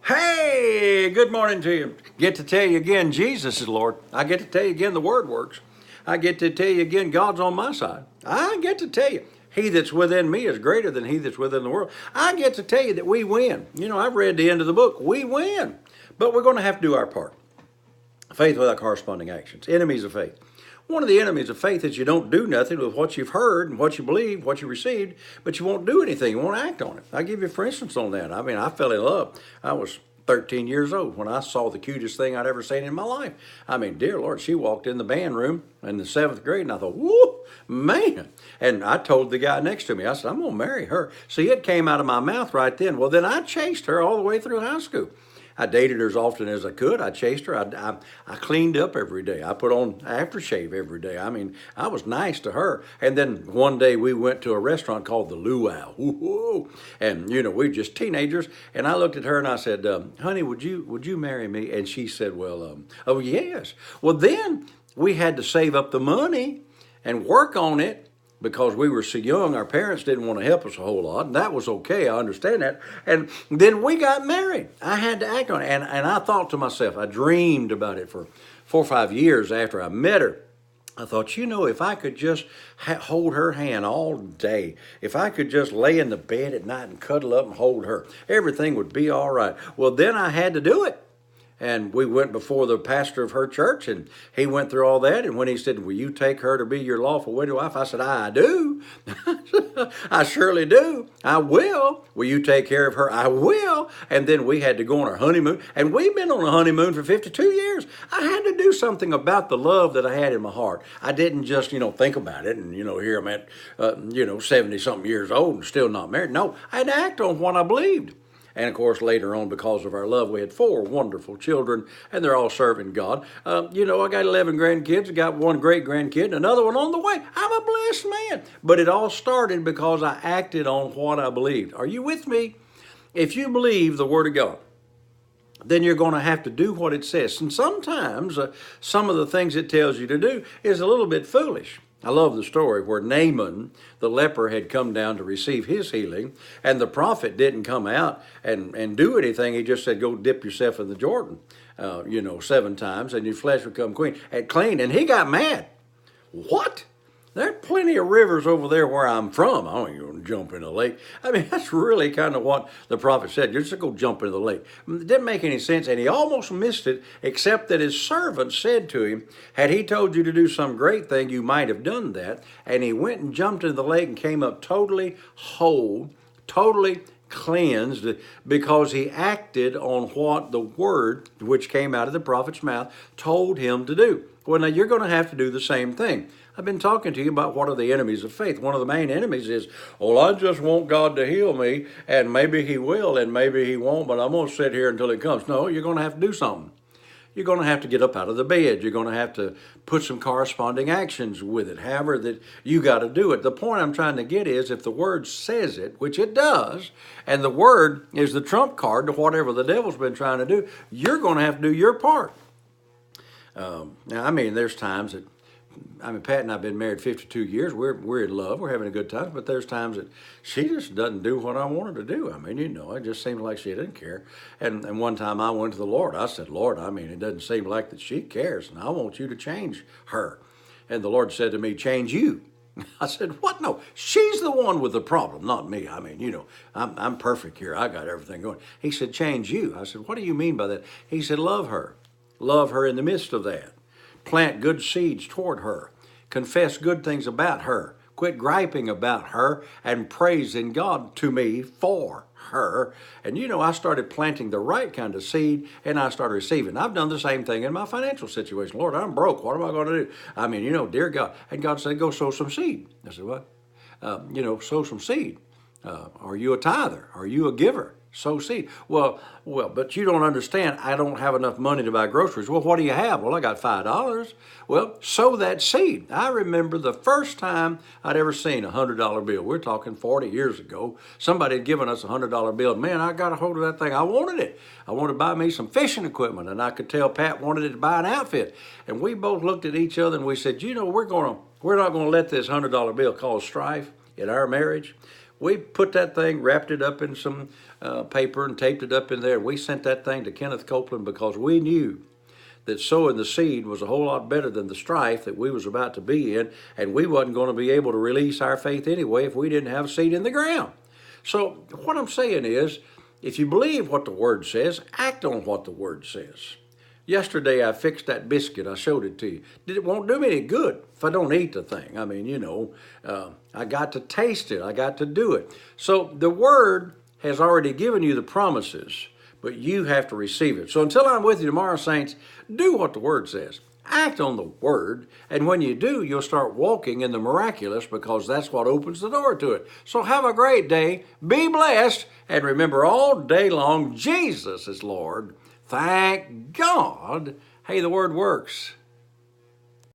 Hey, good morning to you. Get to tell you again, Jesus is Lord. I get to tell you again, the Word works. I get to tell you again, God's on my side. I get to tell you, He that's within me is greater than he that's within the world. I get to tell you that we win. You know, I've read the end of the book. We win. But we're going to have to do our part. Faith without corresponding actions. Enemies of faith. One of the enemies of faith is you don't do nothing with what you've heard and what you believe, what you received, but you won't do anything. You won't act on it. I'll give you for instance on that. I mean, I fell in love. I was 13 years old when I saw the cutest thing I'd ever seen in my life. I mean, dear Lord, she walked in the band room in the 7th grade, and I thought, whoo, man. And I told the guy next to me, I said, I'm going to marry her. See, it came out of my mouth right then. Well, then I chased her all the way through high school. I dated her as often as I could. I chased her. I cleaned up every day. I put on aftershave every day. I mean, I was nice to her. And then one day we went to a restaurant called the Luau. Woo-hoo. And, you know, we were just teenagers. And I looked at her and I said, honey, would you marry me? And she said, well, oh, yes. Well, then we had to save up the money and work on it. Because we were so young, our parents didn't want to help us a whole lot, and that was okay, I understand that. And then we got married. I had to act on it, and I thought to myself, I dreamed about it for 4 or 5 years after I met her. I thought, you know, if I could just hold her hand all day, if I could just lay in the bed at night and cuddle up and hold her, everything would be all right. Well, then I had to do it. And we went before the pastor of her church, and he went through all that. And when he said, will you take her to be your lawful widow wife? I said, I do. I surely do. I will. Will you take care of her? I will. And then we had to go on our honeymoon. And we've been on a honeymoon for 52 years. I had to do something about the love that I had in my heart. I didn't just, think about it and, here I'm at, 70-something years old and still not married. No, I had to act on what I believed. And of course, later on, because of our love, we had 4 wonderful children, and they're all serving God. I got 11 grandkids, I got 1 great grandkid, and another one on the way. I'm a blessed man. But it all started because I acted on what I believed. Are you with me? If you believe the Word of God, then you're going to have to do what it says. And sometimes some of the things it tells you to do is a little bit foolish. I love the story where Naaman, the leper, had come down to receive his healing, and the prophet didn't come out and do anything. He just said, go dip yourself in the Jordan, 7 times, and your flesh will become clean. And he got mad. What? There are plenty of rivers over there where I'm from. I don't even want to jump in the lake. I mean, that's really kind of what the prophet said. You're just go jump in the lake. It didn't make any sense, and he almost missed it, except that his servant said to him, had he told you to do some great thing, you might have done that. And he went and jumped into the lake and came up totally whole, totally cleansed, because he acted on what the word which came out of the prophet's mouth told him to do. Well, now you're going to have to do the same thing. I've been talking to you about what are the enemies of faith. One of the main enemies is, I just want God to heal me, and maybe He will, and maybe He won't, but I'm going to sit here until He comes. No, you're going to have to do something. You're going to have to get up out of the bed. You're going to have to put some corresponding actions with it, however that you got to do it. The point I'm trying to get is if the Word says it, which it does, and the Word is the trump card to whatever the devil's been trying to do, you're going to have to do your part. There's times that, Pat and I have been married 52 years. We're in love. We're having a good time. But there's times that she just doesn't do what I want her to do. It just seems like she didn't care. And one time I went to the Lord. I said, Lord, it doesn't seem like that she cares, and I want you to change her. And the Lord said to me, change you. I said, what? No, she's the one with the problem, not me. I'm perfect here. I got everything going. He said, change you. I said, what do you mean by that? He said, love her. Love her in the midst of that. Plant good seeds toward her. Confess good things about her. Quit griping about her and praising God to me for her. And I started planting the right kind of seed, and I started receiving. I've done the same thing in my financial situation. Lord, I'm broke. What am I going to do? Dear God. And God said, go sow some seed. I said, what? Sow some seed. Are you a tither? Are you a giver? Sow seed. Well, but you don't understand. I don't have enough money to buy groceries. Well, what do you have? Well, I got $5. Well, sow that seed. I remember the first time I'd ever seen a $100 bill. We're talking 40 years ago. Somebody had given us a $100 bill. Man, I got a hold of that thing. I wanted it. I wanted to buy me some fishing equipment, and I could tell Pat wanted it to buy an outfit. And we both looked at each other and we said, we're not going to let this $100 bill cause strife in our marriage. We put that thing, wrapped it up in some paper and taped it up in there. We sent that thing to Kenneth Copeland because we knew that sowing the seed was a whole lot better than the strife that we was about to be in, and we wasn't going to be able to release our faith anyway if we didn't have seed in the ground. So what I'm saying is, if you believe what the Word says, act on what the Word says. Yesterday I fixed that biscuit. I showed it to you. It won't do me any good if I don't eat the thing. I mean, I got to taste it. I got to do it. So the Word has already given you the promises, but you have to receive it. So until I'm with you tomorrow, saints, do what the Word says. Act on the Word, and when you do, you'll start walking in the miraculous because that's what opens the door to it. So have a great day, be blessed, and remember all day long, Jesus is Lord. Thank God. Hey, the Word works.